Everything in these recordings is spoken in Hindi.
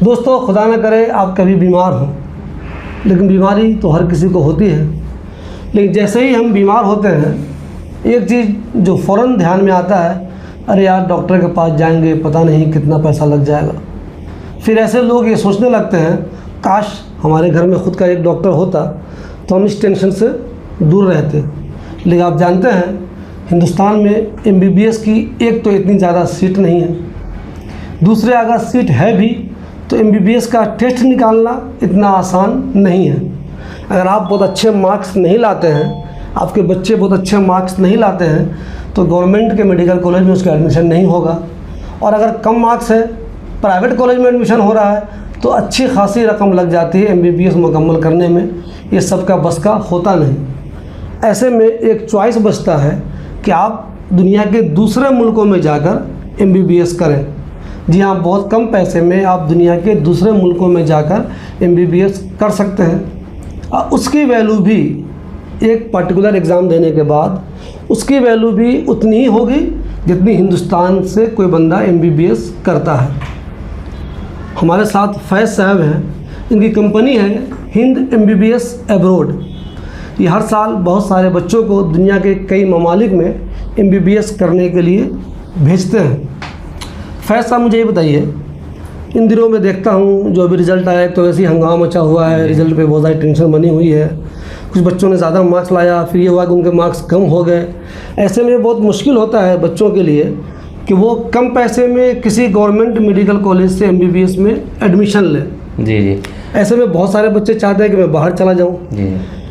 दोस्तों, खुदा न करे आप कभी बीमार हों, लेकिन बीमारी तो हर किसी को होती है। लेकिन जैसे ही हम बीमार होते हैं, एक चीज़ जो फ़ौरन ध्यान में आता है, अरे यार डॉक्टर के पास जाएंगे, पता नहीं कितना पैसा लग जाएगा। फिर ऐसे लोग ये सोचने लगते हैं, काश हमारे घर में ख़ुद का एक डॉक्टर होता तो हम इस टेंशन से दूर रहते। लेकिन आप जानते हैं, हिंदुस्तान में MBBS की एक तो इतनी ज़्यादा सीट नहीं है, दूसरे अगर सीट है भी तो MBBS का टेस्ट निकालना इतना आसान नहीं है। अगर आप बहुत अच्छे मार्क्स नहीं लाते हैं, आपके बच्चे बहुत अच्छे मार्क्स नहीं लाते हैं, तो गवर्नमेंट के मेडिकल कॉलेज में उसका एडमिशन नहीं होगा। और अगर कम मार्क्स है, प्राइवेट कॉलेज में एडमिशन हो रहा है, तो अच्छी खासी रकम लग जाती है MBBS मुकम्मल करने में। ये सबका बस का होता नहीं। ऐसे में एक चॉइस बचता है कि आप दुनिया के दूसरे मुल्कों में जाकर MBBS करें। जी हाँ, बहुत कम पैसे में आप दुनिया के दूसरे मुल्कों में जाकर MBBS कर सकते हैं। और उसकी वैल्यू भी एक पर्टिकुलर एग्ज़ाम देने के बाद उसकी वैल्यू भी उतनी ही होगी जितनी हिंदुस्तान से कोई बंदा MBBS करता है। हमारे साथ फैज़ साहब हैं, इनकी कंपनी है हिंद MBBS एब्रोड। ये हर साल बहुत सारे बच्चों को दुनिया के कई ममालिक में MBBS करने के लिए भेजते हैं। फैज़ साहब, मुझे ये बताइए, इन दिनों में देखता हूँ जो अभी रिज़ल्ट आया तो ऐसे ही हंगामा मचा हुआ है, रिज़ल्ट पे बहुत सारी टेंशन बनी हुई है। कुछ बच्चों ने ज़्यादा मार्क्स लाया, फिर ये हुआ कि उनके मार्क्स कम हो गए। ऐसे में बहुत मुश्किल होता है बच्चों के लिए कि वो कम पैसे में किसी गवर्नमेंट मेडिकल कॉलेज से MBBS में एडमिशन लें। जी। ऐसे में बहुत सारे बच्चे चाहते हैं कि मैं बाहर चला जाऊँ,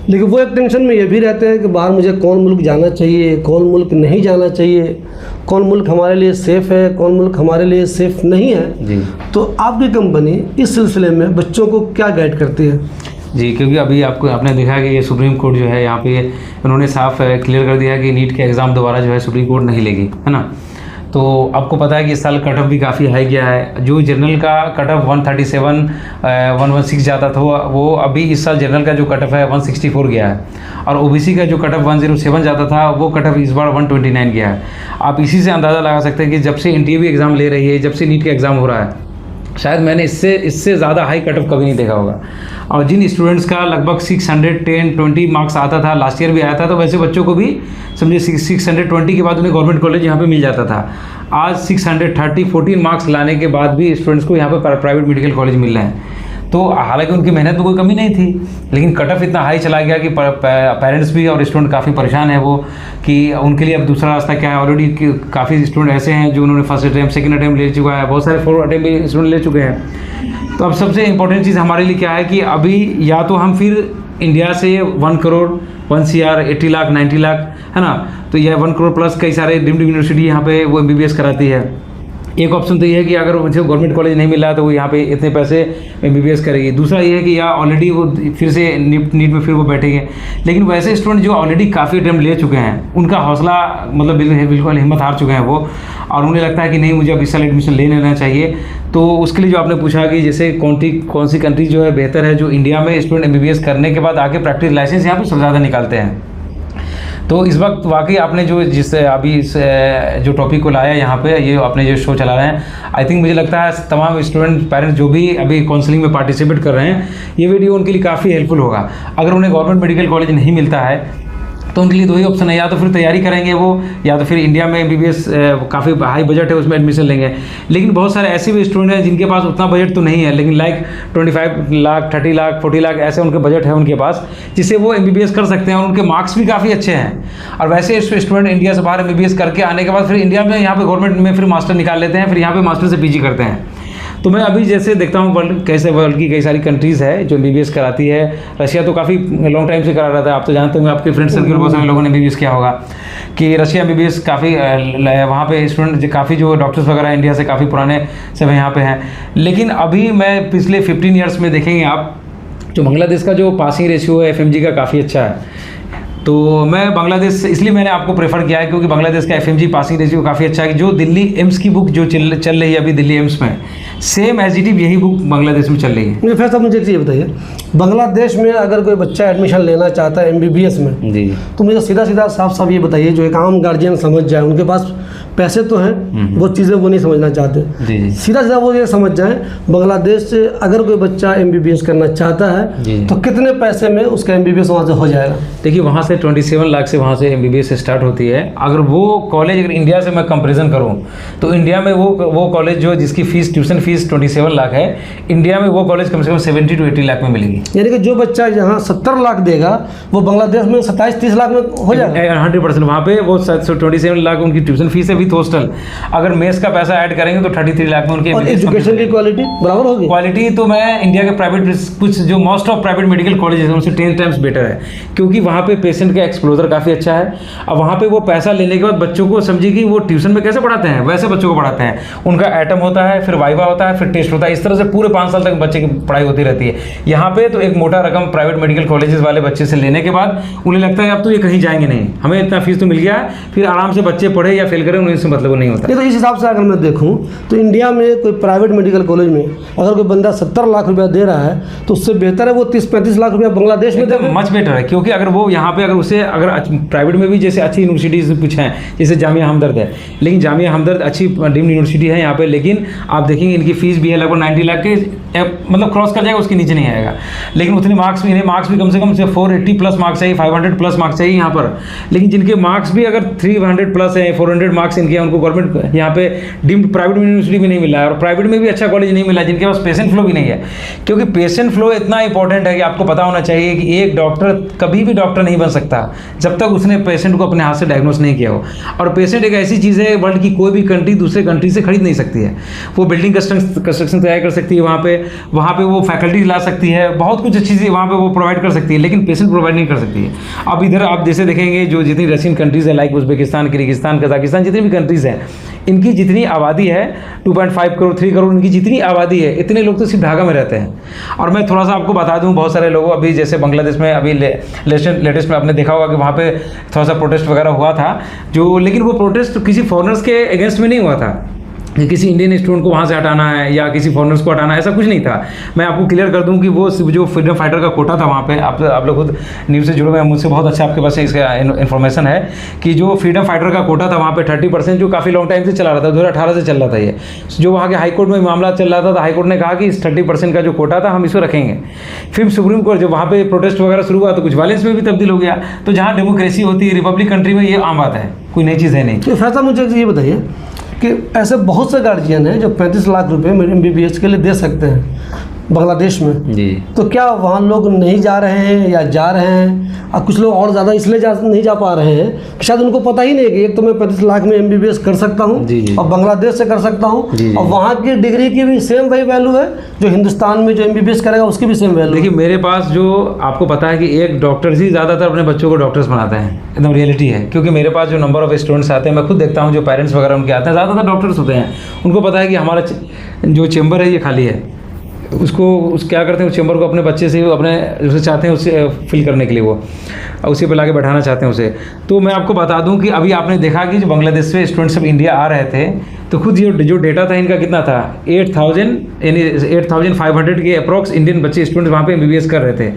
लेकिन वो एक टेंशन में ये भी रहते हैं कि बाहर मुझे कौन मुल्क जाना चाहिए, कौन मुल्क नहीं जाना चाहिए, कौन मुल्क हमारे लिए सेफ़ है, कौन मुल्क हमारे लिए सेफ़ नहीं है। जी। तो आपकी कंपनी इस सिलसिले में बच्चों को क्या गाइड करती है? जी, क्योंकि अभी आपने देखा कि ये सुप्रीम कोर्ट जो है यहाँ पे उन्होंने साफ क्लियर कर दिया कि नीट के एग्ज़ाम दोबारा जो है सुप्रीम कोर्ट नहीं लेगी, है ना। तो आपको पता है कि इस साल कट ऑफ भी काफ़ी हाई गया है। जो जनरल का कट ऑफ 137 116 जाता था, वो अभी इस साल जनरल का जो कट ऑफ है 164 गया है। और OBC का जो कट ऑफ 107 जाता था, वो कट ऑफ इस बार 129 गया है। आप इसी से अंदाज़ा लगा सकते हैं कि जब से NTA एग्ज़ाम ले रही है, जब से नीट का एग्ज़ाम हो रहा है, शायद मैंने इससे ज़्यादा हाई कट ऑफ कभी नहीं देखा होगा। और जिन स्टूडेंट्स का लगभग 610-20 मार्क्स आता था, लास्ट ईयर भी आया था, तो वैसे बच्चों को भी समझिए 620 के बाद उन्हें गवर्नमेंट कॉलेज यहाँ पे मिल जाता था। आज 614 मार्क्स लाने के बाद भी स्टूडेंट्स को यहाँ पे प्राइवेट मेडिकल कॉलेज मिल रहे हैं। तो हालांकि उनकी मेहनत में कोई कमी नहीं थी, लेकिन कट ऑफ इतना हाई चला गया कि पेरेंट्स भी और स्टूडेंट काफ़ी परेशान है वो कि उनके लिए अब दूसरा रास्ता क्या है। ऑलरेडी काफ़ी स्टूडेंट ऐसे हैं जो उन्होंने फर्स्ट अटैम्प्ट, सेकंड अटैम्प्ट ले चुका है, बहुत सारे 4 अटैम्प्ट भी स्टूडेंट ले चुके हैं। तो अब सबसे इंपॉर्टेंट चीज़ हमारे लिए क्या है कि अभी या तो हम फिर इंडिया से 1 करोड़ 1 CR 80 लाख 90 लाख, है ना, तो यह 1 करोड़ प्लस कई सारे डीम्ड यूनिवर्सिटी यहाँ पे वो MBBS कराती है। एक ऑप्शन तो ये है कि अगर मुझे गवर्नमेंट कॉलेज नहीं मिला तो वो यहाँ पे इतने पैसे MBBS करेगी। दूसरा ये है कि या ऑलरेडी वो फिर से नीट में फिर वो बैठेंगे। लेकिन वैसे स्टूडेंट जो ऑलरेडी काफ़ी अटैम्प्ट ले चुके हैं, उनका हौसला मतलब बिल्कुल हिम्मत हार चुके हैं वो, और उन्हें लगता है कि नहीं, मुझे अब इस साल एडमिशन ले लेना चाहिए। तो उसके लिए जो आपने पूछा कि जैसे कौन सी कंट्री जो है बेहतर है, जो इंडिया में स्टूडेंट MBBS करने के बाद आगे प्रैक्टिस लाइसेंस यहाँ पर सबसे ज़्यादा निकालते हैं। तो इस वक्त वाकई आपने अभी इस जो टॉपिक को लाया यहाँ पे, ये आपने जो शो चला रहे हैं, आई थिंक मुझे लगता है तमाम स्टूडेंट पेरेंट्स जो भी अभी काउंसलिंग में पार्टिसिपेट कर रहे हैं, ये वीडियो उनके लिए काफ़ी हेल्पफुल होगा। अगर उन्हें गवर्नमेंट मेडिकल कॉलेज नहीं मिलता है तो उनके लिए 2 ही ऑप्शन है, या तो फिर तैयारी करेंगे वो, या तो फिर इंडिया में MBBS काफ़ी हाई बजट है उसमें एडमिशन लेंगे। लेकिन बहुत सारे ऐसे भी स्टूडेंट हैं जिनके पास उतना बजट तो नहीं है, लेकिन लाइक 25 लाख 30 लाख 40 लाख ऐसे उनके बजट है उनके पास, जिससे वो MBBS कर सकते हैं और उनके मार्क्स भी काफ़ी अच्छे हैं। और वैसे स्टूडेंट इंडिया से बाहर MBBS करके आने के बाद फिर इंडिया में यहाँ पर गवर्नमेंट में फिर मास्टर निकाल लेते हैं, फिर यहाँ पर मास्टर से PG करते हैं। तो मैं अभी जैसे देखता हूँ वर्ल्ड की कई सारी कंट्रीज़ है जो MBBS कराती है। रशिया तो काफ़ी लॉन्ग टाइम से करा रहा था, आप तो जानते होंगे, आपके फ्रेंड सर्कल बहुत सारे लोगों ने MBBS किया होगा कि रशिया MBBS काफ़ी वहाँ पे स्टूडेंट काफ़ी जो डॉक्टर्स वगैरह इंडिया से काफ़ी पुराने सब यहाँ पे हैं। लेकिन अभी मैं पिछले 15 ईयर्स में देखेंगे आप, जो बांग्लादेश का जो पासिंग रेशियो है FMG का काफ़ी अच्छा है। तो मैं बांग्लादेश इसलिए मैंने आपको प्रेफर किया है क्योंकि बांग्लादेश का FMG पासिंग रेशियो काफ़ी अच्छा है। जो दिल्ली एम्स की बुक जो चल रही है अभी दिल्ली एम्स में, सेम एज इट इज यही बुक बांग्लादेश में चल रही है। फिर साहब मुझे एक चीज़ बताइए, बांग्लादेश में अगर कोई बच्चा एडमिशन लेना चाहता है MBBS में, जी, तो मुझे सीधा साफ ये बताइए, जो एक आम गार्जियन समझ जाए, उनके पास पैसे तो हैं, वो चीज़ें वो नहीं समझना चाहते। जी जी सीधा सीधा वो ये समझ जाएं, बांग्लादेश से अगर कोई बच्चा MBBS करना चाहता जी। है तो कितने पैसे में उसका MBBS वहाँ से हो जाएगा। देखिए वहाँ से 27 लाख से वहाँ से MBBS स्टार्ट होती है। अगर वो कॉलेज अगर इंडिया से मैं कंपैरिजन करूँ तो इंडिया में वो कॉलेज जो जिसकी फीस ट्यूशन फीस 27 लाख है, इंडिया में वो कॉलेज कम से कम 70 to 80 लाख में मिलेगी। यानी कि जो बच्चा यहाँ 70 लाख देगा वो बांग्लादेश में 27-30 लाख में हो जाएगा। 100% वहाँ पे वो 27 लाख उनकी ट्यूशन फीस है विथ हॉस्टल। अगर मेस का पैसा ऐड करेंगे तो 33 लाख में उनकी और एजुकेशन की क्वालिटी बराबर होगी। क्वालिटी तो मैं इंडिया के प्राइवेट कुछ जो most of private medical colleges हैं उनसे 10 टाइम्स बेटर है, क्योंकि वहाँ पे पेशेंट का एक्सप्लोजर काफ़ी अच्छा है। अब वहाँ पे वो पैसा लेने के बाद बच्चों को समझिए कि वो ट्यूशन में कैसे पढ़ाते हैं वैसे बच्चों को पढ़ाते हैं। उनका एटम होता है, फिर वाइवा होता है, फिर टेस्ट होता है, इस तरह से पूरे 5 साल तक बच्चे की पढ़ाई होती रहती है। यहाँ पे तो एक मोटा रकम प्राइवेट मेडिकल कॉलेजेस वाले बच्चे से लेने के बाद उन्हें लगता है अब तो ये कहीं जाएंगे नहीं, हमें इतना फीस तो मिल गया है, फिर आराम से बच्चे पढ़े या फेल करें उन्हें इससे मतलब नहीं होता। ये तो इस हिसाब से अगर मैं देखूं तो इंडिया में कोई प्राइवेट मेडिकल कॉलेज में अगर कोई बंदा 70 लाख रुपया दे रहा है तो उससे बेहतर है वो 30-35 लाख रुपया बांग्लादेश में दे। मच बेटर है, क्योंकि अगर वो यहाँ पे अगर उसे अगर प्राइवेट में भी जैसे अच्छी यूनिवर्सिटीज़ कुछ हैं, जैसे जामिया हमदर्द है, लेकिन जामिया हमदर्द अच्छी डीम्ड यूनिवर्सिटी है यहाँ पे, लेकिन आप देखेंगे इनकी फीस भी है लगभग 90 लाख के मतलब क्रॉस कर जाएगा, उसके नीचे नहीं आएगा। लेकिन उतने मार्क्स भी, इन्हें मार्क्स भी कम से कम 480 प्लस मार्क्स चाहिए, 500 प्लस मार्क्स चाहिए यहाँ पर। लेकिन जिनके मार्क्स भी अगर 300 प्लस है, 400 मार्क्स इनके हैं, उनको गवर्नमेंट यहाँ पे डीम्ड प्राइवेट यूनिवर्सिटी भी नहीं मिला है और प्राइवेट में भी अच्छा कॉलेज नहीं मिला, जिनके पास पेशेंट फ्लो भी नहीं है। क्योंकि पेशेंट फ्लो इतना इंपॉर्टेंट है कि आपको पता होना चाहिए कि एक डॉक्टर कभी भी डॉक्टर नहीं बन सकता जब तक उसने पेशेंट को अपने हाथ से डायग्नोस नहीं किया हो। और पेशेंट एक ऐसी चीज़ है वर्ल्ड की कोई भी कंट्री दूसरे कंट्री से खरीद नहीं सकती है। वो बिल्डिंग कंस्ट्रक्शन तैयार कर सकती है, वहाँ पे वो फैकल्टी ला सकती है, बहुत कुछ अच्छी चीज़ें वहाँ पे वो प्रोवाइड कर सकती है, लेकिन पेशेंट प्रोवाइड नहीं कर सकती है। अब इधर आप जैसे देखेंगे जो जितनी रशियन कंट्रीज़ है लाइक उज्बेकिस्तान, किर्गिस्तान, कजाकिस्तान, जितनी भी कंट्रीज़ हैं, इनकी जितनी आबादी है 2.5 करोड़ 3 करोड़ इनकी जितनी आबादी है, इतने लोग तो सिर्फ ढाका में रहते हैं। और मैं थोड़ा सा आपको बता दूं, बहुत सारे लोगों अभी जैसे बांग्लादेश में अभी लेटेस्ट में आपने देखा होगा कि वहाँ पे थोड़ा सा प्रोटेस्ट वगैरह हुआ था, जो लेकिन वो प्रोटेस्ट किसी फॉरेनर्स के अगेंस्ट में नहीं हुआ था कि किसी इंडियन स्टूडेंट को वहाँ से हटाना है या किसी फॉरेनर्स को हटाना है, ऐसा कुछ नहीं था। मैं आपको क्लियर कर दूं कि वो जो फ्रीडम फाइटर का कोटा था वहाँ पे, आप लोग खुद न्यूज़ से जुड़े हुए हैं, मुझसे बहुत अच्छा आपके पास इसका इन्फॉर्मेशन है कि जो फ्रीडम फाइटर का कोटा था वहाँ पे 30% जो काफ़ी लॉन्ग टाइम से चला रहा था, 2018 से चल रहा था ये, जो वहाँ के हाईकोर्ट में मामला चल रहा था, तो हाईकोर्ट ने कहा कि इस 30% का जो कोटा था हम इसको रखेंगे। फिर सुप्रीम कोर्ट जब वहाँ पे प्रोटेस्ट वगैरह शुरू हुआ तो कुछ वायलेंस में भी तब्दील हो गया। तो जहाँ डेमोक्रेसी होती है रिपब्लिक कंट्री में, ये आम बात है, कोई नई चीज़ है नहीं। तो फैसला मुझे ये बताइए कि ऐसे बहुत से गार्जियन हैं जो 35 लाख रुपए MBBS के लिए दे सकते हैं बांग्लादेश में जी, तो क्या वहाँ लोग नहीं जा रहे हैं या जा रहे हैं? और कुछ लोग और ज़्यादा इसलिए नहीं जा पा रहे हैं कि शायद उनको पता ही नहीं है कि एक तो मैं 35 लाख में MBBS कर सकता हूँ और बांग्लादेश से कर सकता हूँ, और वहाँ की डिग्री की भी सेम वही वैल्यू है जो हिंदुस्तान में जो MBBS करेगा उसकी भी सेम वैल्यू। देखिए मेरे पास जो आपको पता है कि एक डॉक्टर्स ही ज़्यादातर अपने बच्चों को डॉक्टर्स बनाते हैं, एकदम रियलिटी है। क्योंकि मेरे पास जो नंबर ऑफ स्टूडेंट्स आते हैं, मैं खुद देखता हूँ जो पेरेंट्स वगैरह उनके आते हैं, ज़्यादातर डॉक्टर्स होते हैं। उनको पता है कि हमारा जो चेंबर है ये खाली है, उसको क्या करते हैं उस चैम्बर को अपने बच्चे से अपने उसे चाहते हैं उससे फिल करने के लिए, वो उसी पर लाके बैठाना चाहते हैं उसे। तो मैं आपको बता दूं कि अभी आपने देखा कि जो बांग्लादेश से स्टूडेंट्स सब इंडिया आ रहे थे, तो खुद ये जो डेटा था इनका कितना था, 8,000 यानी 8,500 के अप्रॉक्स इंडियन बच्चे स्टूडेंट्स वहाँ पे MBBS कर रहे थे।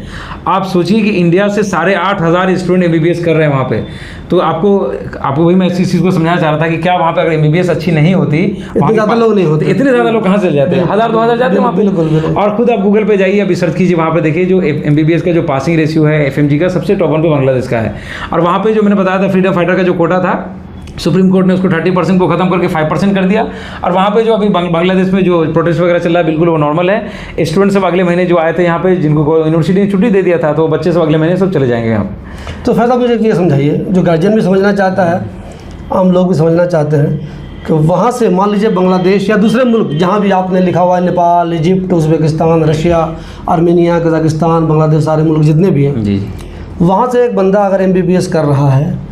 आप सोचिए कि इंडिया से 8,500 स्टूडेंट MBBS कर रहे हैं वहाँ पे। तो आपको वही मैं इस चीज़ को समझाना चाह रहा था कि क्या वहाँ पे अगर MBBS अच्छी नहीं होती, इतने ज़्यादा लोग नहीं होते, इतने ज़्यादा लोग कहाँ से जाते हैं, 1,000-2,000 जाते हैं वहाँ पे। और खुद आप गूगल पे जाइए, अभी सर्च कीजिए, वहाँ पे देखिए जो MBBS का जो पासिंग रेशियो है FMG का सबसे टॉप 1 पे बांग्लादेश का है। और वहाँ पे जो मैंने बताया था फ्रीडम फाइटर का जो कोटा था, सुप्रीम कोर्ट ने उसको 30% को खत्म करके 5% कर दिया। और वहाँ पे जो अभी बांग्लादेश में जो प्रोटेस्ट वगैरह चल रहा है बिल्कुल वो नॉर्मल है। स्टूडेंट सब अगले महीने जो आए थे यहाँ पे, जिनको यूनिवर्सिटी ने छुट्टी दे दिया था, तो बच्चे सब अगले महीने सब चले जाएंगे यहाँ। तो फैसला मुझे ये समझाइए, जो गार्जियन भी समझना चाहता है, आम लोग भी समझना चाहते हैं कि वहाँ से मान लीजिए बांग्लादेश या दूसरे मुल्क जहाँ भी आपने लिखा हुआ है, Nepal, Egypt, Uzbekistan, Russia, Armenia, Kazakhstan, Bangladesh, सारे मुल्क जितने भी हैं जी, वहाँ से एक बंदा अगर MBBS कर रहा है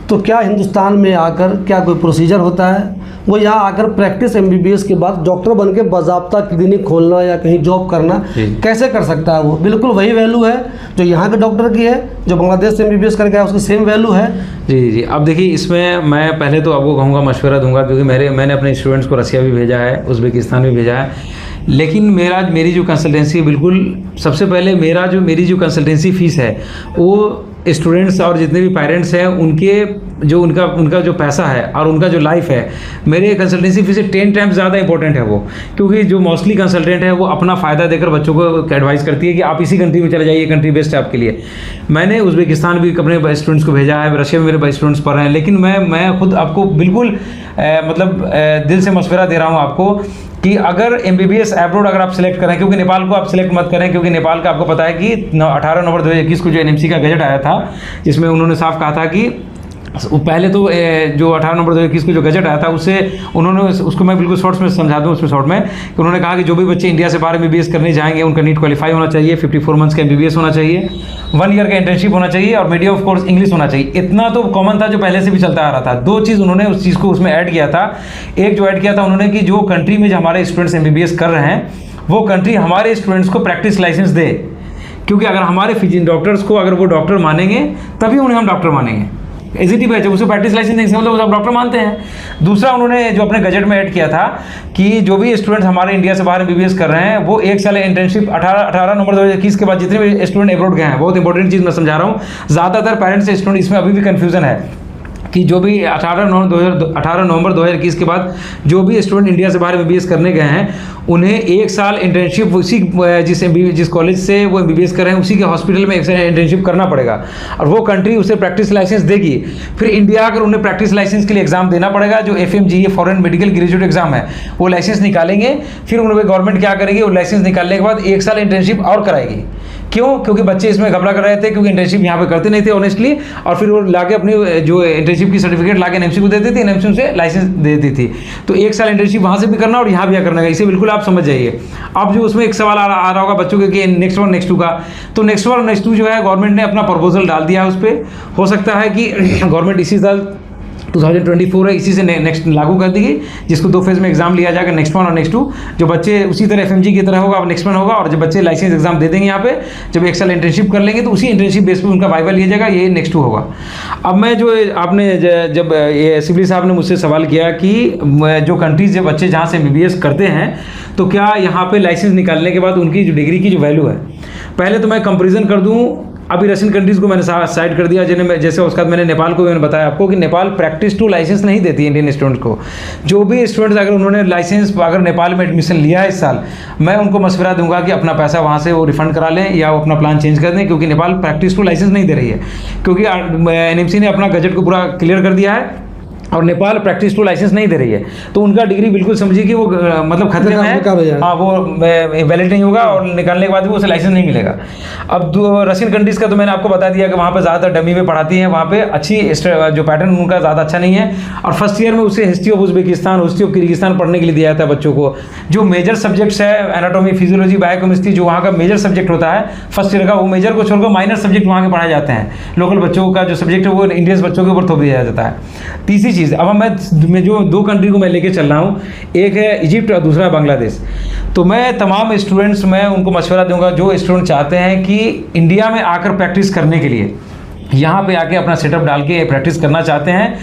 तो क्या हिंदुस्तान में आकर क्या कोई प्रोसीजर होता है? वो यहाँ आकर प्रैक्टिस MBBS के बाद डॉक्टर बन के बाज़ाब्ता क्लिनिक खोलना या कहीं जॉब करना कैसे कर सकता है? वो बिल्कुल वही वैल्यू है जो यहाँ के डॉक्टर की है, जो बांग्लादेश से MBBS करके आया उसकी सेम वैल्यू है। जी। अब देखिए इसमें मैं पहले तो आपको कहूँगा, मशवरा दूंगा, क्योंकि मैंने अपने स्टूडेंट्स को रसिया भी भेजा है, उज्बेकिस्तान भी भेजा है। लेकिन मेरी जो कंसल्टेंसी बिल्कुल सबसे पहले मेरी जो कंसल्टेंसी फ़ीस है वो स्टूडेंट्स और जितने भी पेरेंट्स हैं उनके जो उनका जो पैसा है और उनका जो लाइफ है, मेरे कंसल्टेंसी फीस से 10 टाइम्स ज़्यादा इंपॉर्टेंट है वो। क्योंकि जो मोस्टली कंसल्टेंट है वो अपना फ़ायदा देकर बच्चों को एडवाइस करती है कि आप इसी कंट्री में चले जाइए, कंट्री बेस्ट है आपके लिए। मैंने उज़्बेकिस्तान भी अपने स्टूडेंट्स को भेजा है, रशिया में मेरे स्टूडेंट्स पढ़ रहे हैं, लेकिन मैं खुद आपको बिल्कुल दिल से मशवरा दे रहा हूँ आपको कि अगर MBBS एब्रोड अगर आप सिलेक्ट करें, क्योंकि नेपाल को आप सिलेक्ट मत करें, क्योंकि नेपाल का आपको पता है कि 18 नवंबर 2021 को जो NMC का गजट आया था, जिसमें उन्होंने साफ कहा था कि पहले तो जो 18 नवंबर 2021 को जो गजट आया था उससे उन्होंने उसको मैं बिल्कुल शॉर्ट्स में समझा दूं, उसमें शॉर्ट में कि उन्होंने कहा कि जो भी बच्चे इंडिया से बाहर MBBS करने जाएंगे उनका नीट क्वालिफाई होना चाहिए, 54 मंथ्स का MBBS होना चाहिए, 1 ईयर का इंटर्नशिप होना चाहिए और मीडियम ऑफ कोर्स इंग्लिश होना चाहिए। इतना तो कॉमन था जो पहले से भी चलता आ रहा था। 2 चीज़ उन्होंने उस चीज़ को उसमें ऐड किया था। एक जो ऐड किया था उन्होंने कि जो कंट्री में जो हमारे स्टूडेंट्स MBBS कर रहे हैं वो कंट्री हमारे स्टूडेंट्स को प्रैक्टिस लाइसेंस दे, क्योंकि अगर हमारे फिजिशियन डॉक्टर्स को अगर वो डॉक्टर मानेंगे तभी उन्हें हम डॉक्टर मानेंगे। एजीटी बैच है, उसे प्रैक्टिस लाइसेंस नहीं मतलब उसे आप डॉक्टर मानते हैं। दूसरा उन्होंने जो अपने गजट में ऐड किया था कि जो भी स्टूडेंट्स हमारे इंडिया से बाहर MBBS कर रहे हैं वो 1 साल इंटर्नशिप 18 नवंबर 2021 के बाद जितने भी स्टूडेंट एब्रोड गए हैं, बहुत इंपॉर्टेंट चीज़ मैं समझा रहा हूँ, ज़्यादातर पेरेंट्स से स्टूडेंट इसमें अभी भी कन्फ्यूजन है कि जो भी 18 नवंबर 2021 के बाद जो भी स्टूडेंट इंडिया से बाहर MBBS करने गए हैं उन्हें 1 साल इंटर्नशिप उसी जिस कॉलेज से वो MBBS कर रहे हैं उसी के हॉस्पिटल में 1 साल इंटर्नशिप करना पड़ेगा और वो कंट्री उसे प्रैक्टिस लाइसेंस देगी। फिर इंडिया अगर उन्हें प्रैक्टिस लाइसेंस के लिए एग्जाम देना पड़ेगा, जो FMGA foreign medical graduate exam है, वो लाइसेंस निकालेंगे। फिर उन्हें गवर्नमेंट क्या करेगी, वो लाइसेंस निकालने के बाद 1 साल इंटर्नशिप और कराएगी। क्यों? क्योंकि बच्चे इसमें घबरा कर रहे थे, क्योंकि इंटर्नशिप यहाँ पे करते नहीं थे ऑनेस्टली, और फिर वो लाके अपनी जो इंटर्नशिप की सर्टिफिकेट लाके NMC को देती थी, NMC से लाइसेंस दे देती थी। तो 1 साल इंटर्नशिप वहाँ से भी करना और यहाँ भी करना है, इसे बिल्कुल आप समझ जाइए। अब जो उसमें एक सवाल आ रहा होगा बच्चों के कि नेक्स्ट 1 नेक्स्ट 2 का, तो नेक्स्ट 1 नेक्स्ट 2 जो है गवर्नमेंट ने अपना प्रपोजल डाल दिया है उस पर। हो सकता है कि गवर्नमेंट इसी साल 2024 है, इसी से नेक्स्ट लागू कर देगी, जिसको 2 फेज में एग्जाम लिया जाएगा, नेक्स्ट 1 और नेक्स्ट 2। जो बच्चे उसी तरह FMG की तरह होगा, अब नेक्स्ट 1 होगा, और जब बच्चे लाइसेंस एग्जाम दे देंगे यहाँ पे, जब 1 साल इंटर्नशिप कर लेंगे तो उसी इंटर्नशिप बेस पे उनका वाइवा लिया जाएगा, ये नेक्स्ट 2 होगा। अब मैं जो आपने जब ये सिवली साहब ने मुझसे सवाल किया कि जो कंट्रीज जो बच्चे जहाँ से MBBS करते हैं तो क्या यहाँ पे लाइसेंस निकालने के बाद उनकी जो डिग्री की जो वैल्यू है, पहले तो मैं कंपेरिजन कर दूँ। अभी रशियन कंट्रीज़ को मैंने साइड कर दिया, जिन्हें जैसे उसके बाद मैंने नेपाल को भी मैंने बताया आपको कि नेपाल प्रैक्टिस टू लाइसेंस नहीं देती है इंडियन स्टूडेंट्स को। जो भी स्टूडेंट्स अगर उन्होंने लाइसेंस अगर नेपाल में एडमिशन लिया है इस साल, मैं उनको मशवरा दूंगा कि अपना पैसा वहाँ से वो रिफंड करा लें या वो अपना प्लान चेंज कर दें, क्योंकि नेपाल प्रैक्टिस टू लाइसेंस नहीं दे रही है। क्योंकि NMC ने अपना गजट को पूरा क्लियर कर दिया है और नेपाल प्रैक्टिस टू लाइसेंस नहीं दे रही है, तो उनका डिग्री बिल्कुल समझिए कि वो मतलब खतरे में है। हाँ, वो वैलिड नहीं होगा और निकालने के बाद भी उसे लाइसेंस नहीं मिलेगा। अब रशियन कंट्रीज़ का तो मैंने आपको बता दिया कि वहाँ पे ज़्यादातर डमी में पढ़ाती हैं, वहाँ पे अच्छी जो पैटर्न उनका ज़्यादा अच्छा नहीं है। और फर्स्ट ईयर में उसे history of Uzbekistan, history of Kyrgyzstan पढ़ने के लिए दिया जाता है बच्चों को। जो मेजर सब्जेक्ट्स है एनाटॉमी, फिजियोलॉजी, बायोकेमिस्ट्री, जो वहाँ का मेजर सब्जेक्ट होता है फर्स्ट ईयर का, वो मेजर को छोड़कर माइनर सब्जेक्ट वहाँ के पढ़ाए जाते हैं। लोकल बच्चों का जो सब्जेक्ट है वो इंडियंस बच्चों के ऊपर थोप दिया जाता है। तीसरी चीज़, अब मैं जो 2 कंट्री को मैं लेके चल रहा हूँ, एक है इजिप्ट और दूसरा है बांग्लादेश। तो मैं तमाम स्टूडेंट्स में उनको मशवरा दूंगा जो स्टूडेंट चाहते हैं कि इंडिया में आकर प्रैक्टिस करने के लिए, यहाँ पे आके अपना सेटअप डाल के प्रैक्टिस करना चाहते हैं,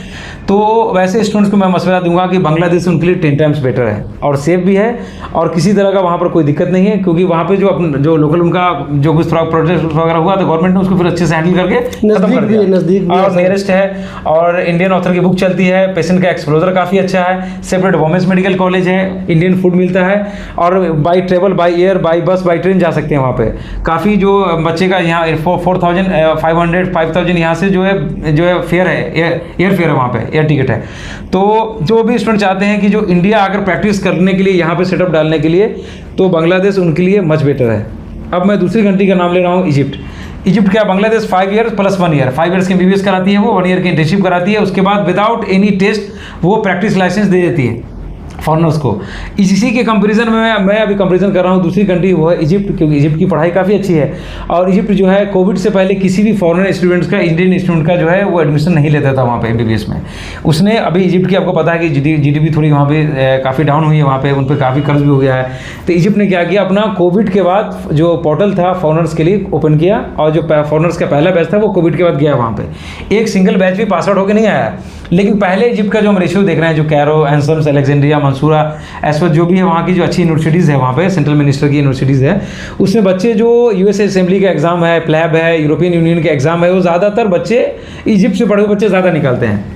तो वैसे स्टूडेंट्स को मैं मशवरा दूंगा कि बांग्लादेश उनके लिए 10 टाइम्स बेटर है और सेफ भी है और किसी तरह का वहाँ पर कोई दिक्कत नहीं है। क्योंकि वहाँ पे जो लोकल उनका जो कुछ थोड़ा प्रोजेक्ट वगैरह हुआ तो गवर्नमेंट ने उसको फिर अच्छे से हैंडल करके खत्म कर दिया, नज़दीक और नियरेस्ट है। और इंडियन ऑथर की बुक चलती है, पेशेंट का एक्सपोजर काफ़ी अच्छा है, सेपरेट वोमेंस मेडिकल कॉलेज है, इंडियन फूड मिलता है और by travel, by air, by bus, by train जा सकते हैं वहाँ पे। काफ़ी जो बच्चे का यहाँ 4,500 5,000 यहाँ से जो है फेयर है, एयर फेयर है, वहाँ पे एयर टिकट है। तो जो भी स्टूडेंट चाहते हैं कि जो इंडिया आकर प्रैक्टिस करने के लिए यहाँ पे सेटअप डालने के लिए, तो बांग्लादेश उनके लिए मच बेटर है। अब मैं दूसरी कंट्री का नाम ले रहा हूँ, इजिप्ट। इजिप्ट क्या, Bangladesh 5 year plus 1 year, 5 years की MBBS कराती है, वो 1 ईयर की इंटर्नशिप कराती है, उसके बाद विदाउट एनी टेस्ट वो प्रैक्टिस लाइसेंस दे देती है फॉरनर्स को। इसी के कंपैरिजन में मैं अभी कंपैरिजन कर रहा हूँ दूसरी कंट्री, वो है इजिप्ट, क्योंकि इजिप्ट की पढ़ाई काफ़ी अच्छी है और इजिप्ट जो है कोविड से पहले किसी भी फॉरेन स्टूडेंट्स का, इंडियन स्टूडेंट का जो है वो एडमिशन नहीं लेता था वहाँ पे MBBS में। उसने अभी इजिप्ट की आपको पता है कि GDP थोड़ी वहाँ पे काफ़ी डाउन हुई है, वहाँ पे उन पर काफ़ी कर्ज भी हो गया है। तो इजिप्ट ने क्या किया, अपना कोविड के बाद जो पोर्टल था फॉरनर्स के लिए ओपन किया और जो फॉरनर्स का पहला बैच था वो कोविड के बाद गया वहाँ पे। एक सिंगल बैच भी पास आउट होकर नहीं आया, लेकिन पहले इजिप्ट का जो हम रेशियो देख रहे हैं, जो कैरो, एंसम्स, अलेक्जेंड्रिया, मंसूरा, एज पर जो भी है वहाँ की जो अच्छी यूनिवर्सिटीज़ है, वहाँ पे सेंट्रल मिनिस्टर की यूनिवर्सिटीज़ है, उसमें बच्चे जो यूएस असेंबली का एग्ज़ाम है, प्लैब है, यूरोपियन यूनियन का एग्ज़ाम है, वो ज़्यादातर बच्चे इजिप्ट से पढ़े हुए बच्चे ज़्यादा निकालते हैं।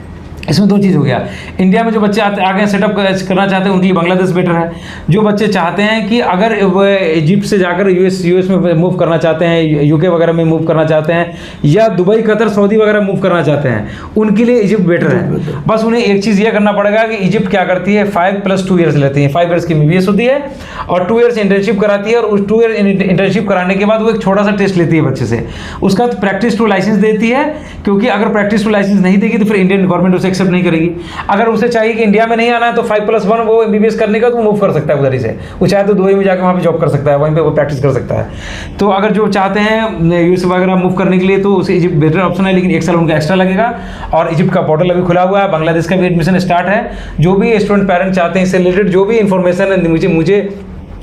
इसमें 2 चीज़ हो गया, इंडिया में जो बच्चे आगे सेटअप करना चाहते हैं उनके लिए बांग्लादेश बेटर है। जो बच्चे चाहते हैं कि अगर इजिप्ट से जाकर यूएस में मूव करना चाहते हैं, यूके वगैरह में मूव करना चाहते हैं, या दुबई, कतर, सऊदी वगैरह मूव करना चाहते हैं, उनके लिए इजिप्ट बेटर है। बस उन्हें एक चीज़ ये करना पड़ेगा कि इजिप्ट क्या करती है, 5+2 ईयर्स लेती है, 5 ईयर्स की MBBS होती है और 2 ईयर्स इंटर्नशिप कराती है, और उस 2 ईयर इंटर्नशिप कराने के बाद वो एक छोटा सा टेस्ट लेती है बच्चे से, उसका प्रैक्टिस टू लाइसेंस देती है, क्योंकि अगर प्रैक्टिस टू लाइसेंस नहीं देगी तो फिर इंडियन गवर्नमेंट उसे एक्सेप्ट नहीं करेगी। अगर उसे चाहिए कि इंडिया में नहीं आना है तो 5+1 वो MBBS करने का तो मूव कर सकता है उधर ही से, वो चाहे तो दुबई में जाकर वहाँ पे जॉब कर सकता है, वहीं पे वो प्रैक्टिस कर सकता है। तो अगर जो चाहते हैं यूएस वगैरह मूव करने के लिए तो उसे इजिप्ट बेटर ऑप्शन है, लेकिन 1 साल उनका एक्स्ट्रा लगेगा। और इजिप्ट का पोर्टल अभी खुला हुआ है, बांग्लादेश का भी एडमिशन स्टार्ट है। जो भी स्टूडेंट पेरेंट्स चाहते हैं इससे रिलेटेड जो भी इन्फॉर्मेशन है मुझे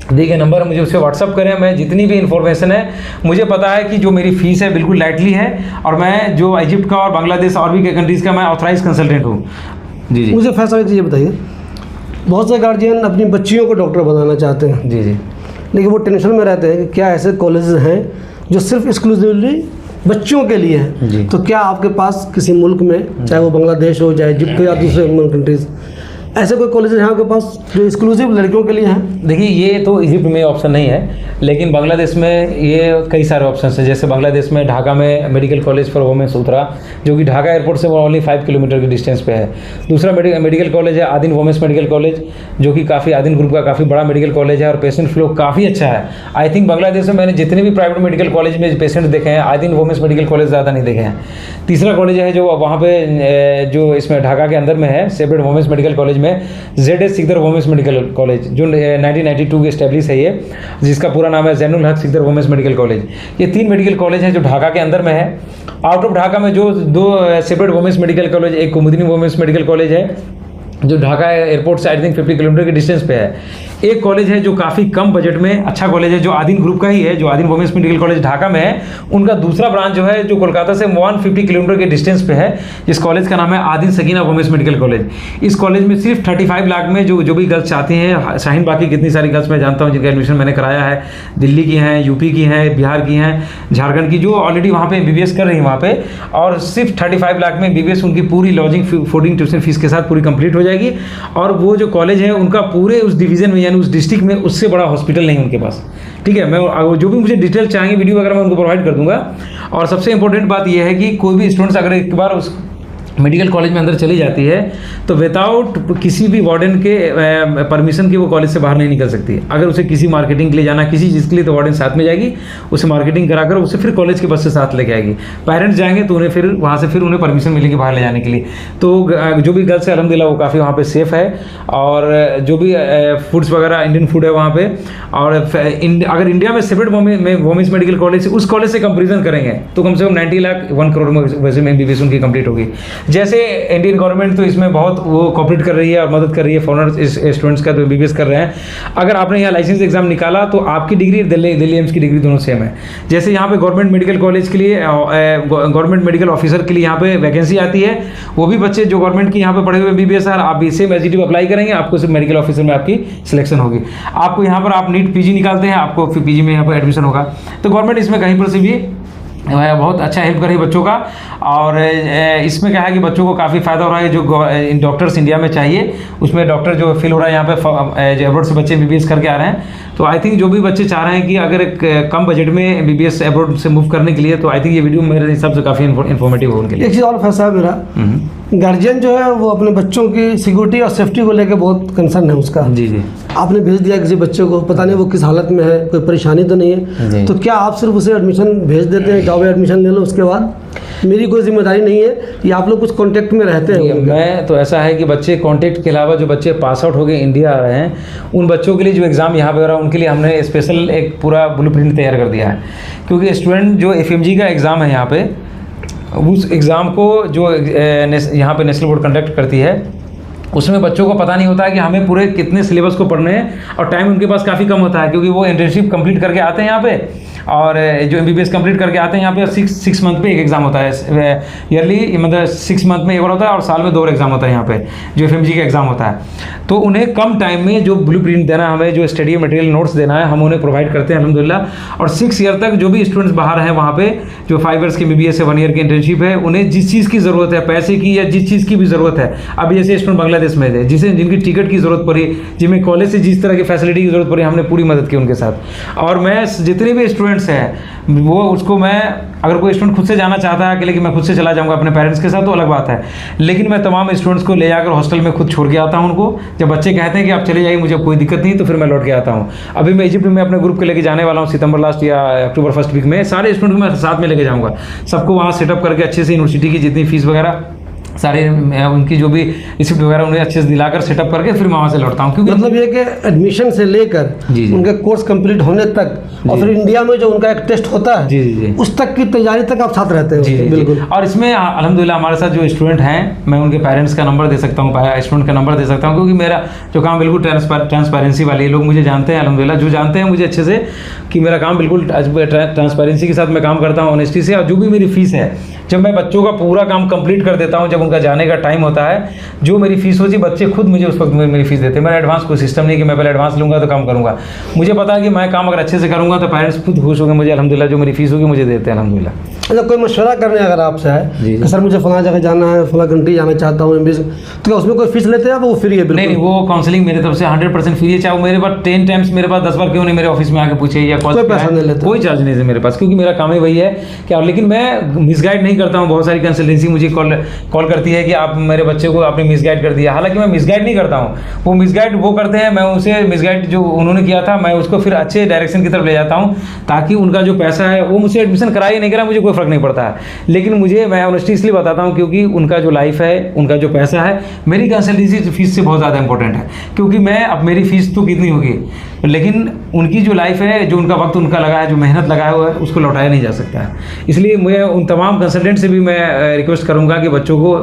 दी गए नंबर, मुझे उससे व्हाट्सअप करें। मैं जितनी भी इन्फॉर्मेशन है, मुझे पता है कि जो मेरी फ़ीस है बिल्कुल लाइटली है, और मैं जो इजिप्ट का और बांग्लादेश और भी कंट्रीज़ का मैं ऑथराइज कंसल्टेंट हूँ। जी। मुझे फैसला ये बताइए, बहुत से गार्जियन अपनी बच्चियों को डॉक्टर बनाना चाहते हैं, जी, लेकिन वो टेंशन में रहते हैं कि क्या ऐसे कॉलेजेस हैं जो सिर्फ एक्सक्लूसिवली बच्चों के लिए हैं। तो क्या आपके पास किसी मुल्क में, चाहे वो बांग्लादेश हो, चाहे इजिप्ट या दूसरे कंट्रीज़, ऐसे कोई कॉलेज यहाँ के पास जो एक्सक्लूसिव लड़कियों के लिए हैं? देखिए, ये तो इजिप्ट में ऑप्शन नहीं है, लेकिन बांग्लादेश में ये कई सारे ऑप्शन हैं। जैसे बांग्लादेश में ढाका में मेडिकल कॉलेज फॉर वुमेन्स उतरा, जो कि ढाका एयरपोर्ट से ओनली 5 किलोमीटर की डिस्टेंस पे है। दूसरा मेडिकल कॉलेज है आदिन वुमेन्स मेडिकल कॉलेज, जो कि काफ़ी आदिन ग्रुप का काफ़ी बड़ा मेडिकल कॉलेज है और पेशेंट फ्लो काफ़ी अच्छा है। आई थिंक बांग्लादेश में मैंने जितने भी प्राइवेट मेडिकल कॉलेज में पेशेंट देखे हैं, आदिन वुमेन्स मेडिकल कॉलेज ज़्यादा नहीं देखे हैं। तीसरा कॉलेज है जो वहाँ पे जो इसमें ढाका के अंदर में है, सेपरेट वुमेन्स मेडिकल कॉलेज में ZS Sikdar women's medical college, जो 1992 के एस्टेब्लिश है ये, जिसका पूरा नाम है जैनुल हक सिकदर वुमेन्स मेडिकल कॉलेज। ये 3 मेडिकल कॉलेज हैं जो ढाका के अंदर में है। आउट ऑफ ढाका में जो 2 सेपरेट वुमेन्स मेडिकल कॉलेज, एक कुमुदिनी वुमेन्स मेडिकल कॉलेज है जो ढाका एयरपोर्ट से आई थिंक 50 किलोमीटर के डिस्टेंस पे है। एक कॉलेज है जो काफ़ी कम बजट में अच्छा कॉलेज है, जो आदिन ग्रुप का ही है, जो आदिन वुमेन्स मेडिकल कॉलेज ढाका में है। उनका दूसरा ब्रांच जो है जो कोलकाता से 150 किलोमीटर के डिस्टेंस पे है, जिस कॉलेज का नाम है आदिन सकीना वुमेन्स मेडिकल कॉलेज। इस कॉलेज में सिर्फ 35 लाख में जो भी गर्ल्स चाहती हैं, शाहीन बाकी कितनी सारी गर्ल्स मैं जानता हूँ जिनका एडमिशन मैंने कराया है, दिल्ली की हैं, यूपी की हैं, बिहार की हैं, झारखंड की, जो ऑलरेडी वहाँ पे MBBS कर रही है वहाँ पे, और सिर्फ 35 लाख में MBBS उनकी पूरी लॉजिंग, फूडिंग, ट्यूशन फीस के साथ पूरी कंप्लीट हो जाएगी। और वो जो कॉलेज है उनका पूरे उस डिवीज़न में यानी उस डिस्ट्रिक्ट में उससे बड़ा हॉस्पिटल नहीं उनके पास। ठीक है, मैं जो भी मुझे डिटेल चाहेंगे वीडियो वगैरह मैं उनको प्रोवाइड कर दूंगा। और सबसे इंपॉर्टेंट बात यह है कि कोई भी स्टूडेंट्स अगर एक बार उस मेडिकल कॉलेज में अंदर चली जाती है तो विदाउट किसी भी वार्डन के परमिशन के वो कॉलेज से बाहर नहीं निकल सकती। अगर उसे किसी मार्केटिंग के लिए जाना, किसी चीज़ के लिए, तो वार्डन साथ में जाएगी, उसे मार्केटिंग कराकर उसे फिर कॉलेज के बस से साथ लेके आएगी। पेरेंट्स जाएंगे तो उन्हें फिर वहाँ से फिर उन्हें परमिशन मिलेगी बाहर ले जाने के लिए। तो जो भी गर्ल्स है अलहमदिल्ला वो काफ़ी वहाँ पे सेफ है, और जो भी फूड्स वगैरह इंडियन फूड है वहाँ पे। और अगर इंडिया में सेपरेट वुमेन्स मेडिकल कॉलेज उस कॉलेज से कंपेरिजन करेंगे तो कम से कम 90 लाख 1 करोड़ में वैसे में MBBS उनकी कंप्लीट होगी। जैसे इंडियन गवर्नमेंट तो इसमें बहुत वो कोऑपरेट कर रही है और मदद कर रही है फॉरेनर स्टूडेंट्स का, तो MBBS कर रहे हैं। अगर आपने यहाँ लाइसेंस एग्जाम निकाला तो आपकी डिग्री दिल्ली एम्स की डिग्री दोनों सेम है। जैसे यहाँ पे गवर्नमेंट मेडिकल कॉलेज के लिए गवर्नमेंट मेडिकल ऑफिसर के लिए यहाँ पे वैकेंसी आती है, वो भी बच्चे जो गवर्नमेंट की यहाँ पे पढ़े हुए MBBS है, आप भी सेम एसजीटी अप्लाई करेंगे, आपको सिर्फ मेडिकल ऑफिसर में आपकी सिलेक्शन होगी। आपको यहाँ पर आप नीट PG निकालते हैं, आपको फिर PG में यहाँ पर एडमिशन होगा। तो गवर्नमेंट इसमें कहीं पर से भी बहुत अच्छा हेल्प कर रही है बच्चों का। और इसमें क्या है कि बच्चों को काफ़ी फ़ायदा हो रहा है। जो डॉक्टर्स इंडिया में चाहिए उसमें डॉक्टर जो फिल हो रहा है यहाँ पे, जो एब्रॉड से बच्चे MBBS करके आ रहे हैं। तो आई थिंक जो भी बच्चे चाह रहे हैं कि अगर एक कम बजट में MBBS एब्रॉड से मूव करने के लिए, तो आई थिंक ये वीडियो मेरे हिसाब से काफ़ी इन्फॉर्मेटिव हो उनके लिए। एक चीज़ और फैसला मेरा, गार्जियन जो है वो अपने बच्चों की सिक्योरिटी और सेफ्टी को लेकर बहुत कंसर्न है उसका। जी जी। आपने भेज दिया किसी बच्चे को, पता नहीं वो किस हालत में है, कोई परेशानी तो नहीं है, तो क्या आप सिर्फ उसे एडमिशन भेज देते हैं, जाओ एडमिशन ले लो, उसके बाद मेरी कोई जिम्मेदारी नहीं है, या आप लोग कुछ कांटेक्ट में रहते हैं? मैं तो ऐसा है कि बच्चे कांटेक्ट के अलावा जो बच्चे पास आउट हो गए इंडिया आ रहे हैं, उन बच्चों के लिए जो एग्ज़ाम यहाँ पे हो रहा है उनके लिए हमने स्पेशल एक पूरा ब्लूप्रिंट तैयार कर दिया है। क्योंकि स्टूडेंट जो FMG का एग्ज़ाम है यहाँ पे, उस एग्ज़ाम को जो यहाँ पे नेशनल बोर्ड कंडक्ट करती है, उसमें बच्चों को पता नहीं होता है कि हमें पूरे कितने सिलेबस को पढ़ने हैं, और टाइम उनके पास काफ़ी कम होता है क्योंकि वो इंटर्नशिप कंप्लीट करके आते हैं यहाँ पे, और जो MBBS कंप्लीट करके आते हैं यहाँ पे 6 मंथ पे एक एग्ज़ाम होता है ईयरली, मतलब 6 मंथ में एक बार होता है, और साल में 2 एग्ज़ाम होता है यहाँ पे जो FMG का एग्ज़ाम होता है। तो उन्हें कम टाइम में जो ब्लूप्रिंट देना, हमें जो स्टडी मटेरियल नोट्स देना है, हम उन्हें प्रोवाइड करते हैं अल्हम्दुलिल्लाह। और 6 ईयर तक जो भी स्टूडेंट्स बाहर हैं वहाँ पे, जो 5 ईयर्स की MBBS है, 1 ईयर की इंटर्नशिप है, उन्हें जिस चीज़ की ज़रूरत है, पैसे की या जिस चीज़ की भी ज़रूरत है, अब जैसे स्टूडेंट बांग्लादेश में थे जिनकी टिकट की ज़रूरत पड़ी, जिनमें कॉलेज से जिस तरह की फैसिलिटी की ज़रूरत पड़ी, हमने पूरी मदद की उनके साथ। और मैं जितने भी स्टूडेंट्स हैं वो उसको मैं, अगर कोई स्टूडेंट खुद से जाना चाहता है अकेले कि मैं खुद से चला जाऊंगा अपने पेरेंट्स के साथ, तो अलग बात है, लेकिन मैं तमाम स्टूडेंट्स को ले जाकर हॉस्टल में खुद छोड़ के आता हूं उनको। जब बच्चे कहते हैं कि आप चले जाइए, मुझे कोई दिक्कत नहीं, तो फिर मैं लौट के आता हूं। अभी मैं इजिप्ट में अपने ग्रुप को लेके जाने वाला हूं सितंबर लास्ट या अक्टूबर फर्स्ट वीक में। सारे स्टूडेंट मैं साथ में लेके जाऊँगा, सबको वहाँ सेटअप करके अच्छे से यूनिवर्सिटी की जितनी फीस वगैरह सारे उनकी जो भी रिसिप्ट वगैरह उन्हें अच्छे से दिलाकर सेटअप करके फिर मैं वहाँ से लौटता हूँ। क्योंकि मतलब ये कि एडमिशन से लेकर जी। उनके कोर्स कंप्लीट होने तक, और फिर इंडिया में जो उनका एक टेस्ट होता है जी उस तक की तैयारी तक आप साथ रहते हैं। बिल्कुल। और इसमें अल्हम्दुलिल्लाह हमारे साथ जो स्टूडेंट हैं, मैं उनके पेरेंट्स का नंबर दे सकता हूँ, स्टूडेंट का नंबर दे सकता हूँ, क्योंकि मेरा जो काम बिल्कुल ट्रांसपेरेंसी वाली, लोग मुझे जानते हैं अल्हम्दुलिल्लाह, जो जानते हैं मुझे अच्छे से कि मेरा काम बिल्कुल ट्रांसपेरेंसी के साथ मैं काम करता हूँ, ऑनेस्टी से। और जो भी मेरी फीस है, जब मैं बच्चों का पूरा काम कंप्लीट कर देता हूँ, जब उनका जाने का टाइम होता है, जो मेरी फीस होती है बच्चे खुद मुझे उस वक्त मेरी फीस देते हैं। मेरा एडवांस कोई सिस्टम नहीं कि मैं पहले एडवांस लूँगा तो काम करूँगा। मुझे पता है कि मैं काम अगर अच्छे से करूँगा तो पेरेंट्स खुद खुश होंगे, मुझे अल्हम्दुलिल्लाह जो मेरी फीस होगी मुझे देते हैं अल्हम्दुलिल्लाह। अच्छा, कोई मशवरा करने अगर आपसे है कि सर मुझे फलां जगह जाना है, फलां कंट्री जाना चाहता हूँ MBBS, तो क्या उसमें कोई फीस लेते हैं? वो फ्री है? नहीं, वो काउंसलिंग मेरी तरफ से 100% फ्री है। चाहे वो मेरे पास 10 टाइम्स मेरे पास 10 बार क्यों नहीं मेरे ऑफिस में आके पूछे या कोई पैसा नहीं लेते, कोई चार्ज नहीं है मेरे पास, क्योंकि मेरा काम ही वही है क्या। लेकिन मैं मिसगाइड नहीं करता हूँ। बहुत सारी कंसल्टेंसी मुझे कॉल करती है कि आप मेरे बच्चे को आपने मिसगाइड कर दिया। हालांकि मैं मिसगाइड नहीं करता हूँ, वो मिसगाइड वो करते हैं, मैं उसे मिसगाइड जो उन्होंने किया था मैं उसको फिर अच्छे डायरेक्शन की तरफ ले जाता हूँ, ताकि उनका जो पैसा है वो मुझसे एडमिशन करा ही नहीं करा, मुझे कोई फर्क नहीं पड़ता है। लेकिन मैं ऑनेस्टी इसलिए बताता हूँ क्योंकि उनका जो लाइफ है, उनका जो पैसा है, मेरी कंसल्टेंसी फीस से बहुत ज़्यादा इंपॉर्टेंट है। क्योंकि मैं अब मेरी फीस तो कितनी होगी, लेकिन उनकी जो लाइफ है, जो उनका वक्त उनका लगा है, जो मेहनत लगाया हुआ है, उसको लौटाया नहीं जा सकता है। इसलिए मैं उन तमाम कंसल्टेंट से भी मैं रिक्वेस्ट करूँगा कि बच्चों को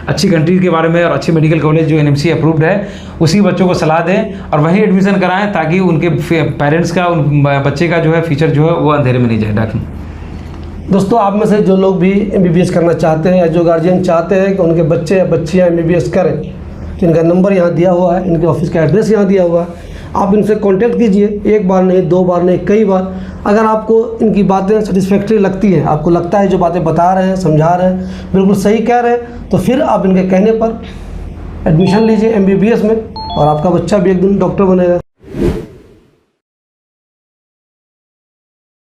अच्छी कंट्रीज के बारे में और अच्छे मेडिकल कॉलेज जो NMC अप्रूव्ड है उसी बच्चों को सलाह दें और वहीं एडमिशन कराएं, ताकि उनके पेरेंट्स का, उन बच्चे का जो है फ्यूचर जो है वो अंधेरे में नहीं जाए। डॉक्टर दोस्तों, आप में से जो लोग भी MBBS करना चाहते हैं या जो गार्जियन चाहते हैं कि उनके बच्चे या बच्चियाँ MBBS करें, तो इनका नंबर यहाँ दिया हुआ है, इनके ऑफिस का एड्रेस यहाँ दिया हुआ है, आप इनसे कांटेक्ट कीजिए। एक बार नहीं, 2 बार नहीं, कई बार। अगर आपको इनकी बातें सेटिस्फैक्ट्री लगती हैं, आपको लगता है जो बातें बता रहे हैं, समझा रहे हैं, बिल्कुल सही कह रहे हैं, तो फिर आप इनके कहने पर एडमिशन लीजिए MBBS में, और आपका बच्चा भी एक दिन डॉक्टर बनेगा।